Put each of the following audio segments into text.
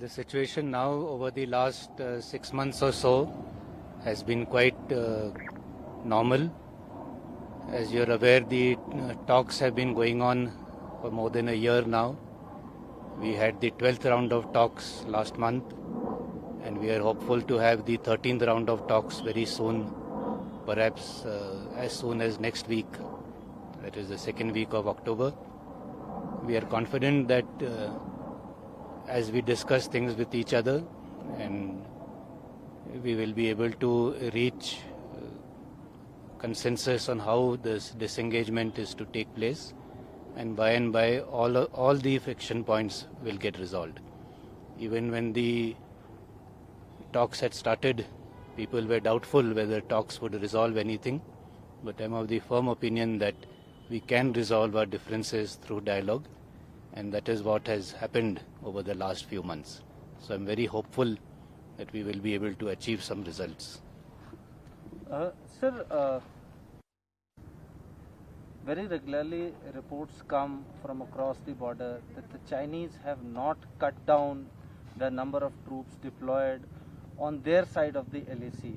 The situation now over the last 6 months or so has been quite normal. As you're aware, the talks have been going on for more than a year now. We had the 12th round of talks last month, and we are hopeful to have the 13th round of talks very soon, perhaps as soon as next week, that is the second week of October. We are confident that as we discuss things with each other, and we will be able to reach consensus on how this disengagement is to take place, and by all the friction points will get resolved. Even when the talks had started, people were doubtful whether talks would resolve anything, but I'm of the firm opinion that we can resolve our differences through dialogue, and that is what has happened over the last few months. So I'm very hopeful that we will be able to achieve some results. Sir, very regularly reports come from across the border that the Chinese have not cut down the number of troops deployed on their side of the LAC.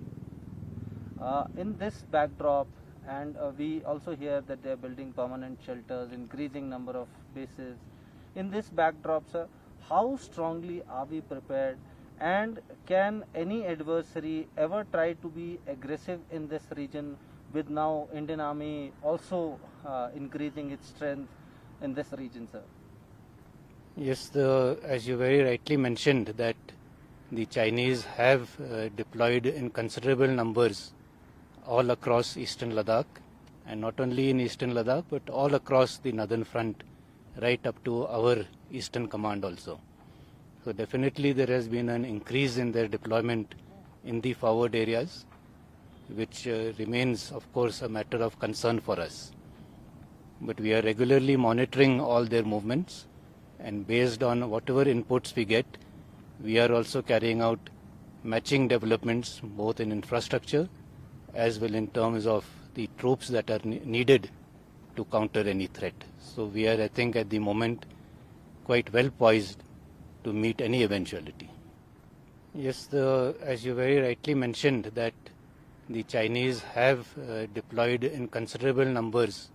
In this backdrop, and we also hear that they are building permanent shelters, increasing number of bases. In this backdrop, sir, how strongly are we prepared, and can any adversary ever try to be aggressive in this region, with now Indian Army also increasing its strength in this region, sir? Yes, as you very rightly mentioned, that the Chinese have deployed in considerable numbers all across eastern Ladakh, and not only in eastern Ladakh but all across the northern front, right up to our eastern command also. So definitely there has been an increase in their deployment in the forward areas, which remains of course a matter of concern for us. But we are regularly monitoring all their movements, and based on whatever inputs we get, we are also carrying out matching developments both in infrastructure as well in terms of the troops that are needed to counter any threat. So we are, I think, at the moment quite well poised to meet any eventuality. Yes, as you very rightly mentioned, that the Chinese have deployed in considerable numbers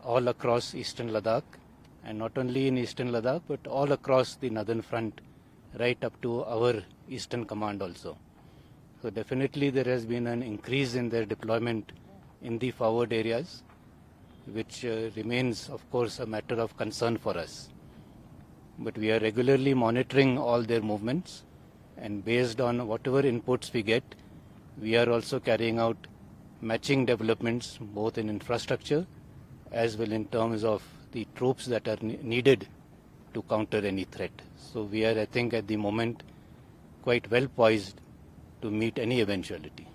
all across eastern Ladakh, and not only in eastern Ladakh but all across the northern front, right up to our eastern command also. So definitely there has been an increase in their deployment in the forward areas, which remains of course a matter of concern for us. But we are regularly monitoring all their movements, and based on whatever inputs we get, we are also carrying out matching developments both in infrastructure as well in terms of the troops that are needed to counter any threat. So we are, I think, at the moment quite well poised to meet any eventuality.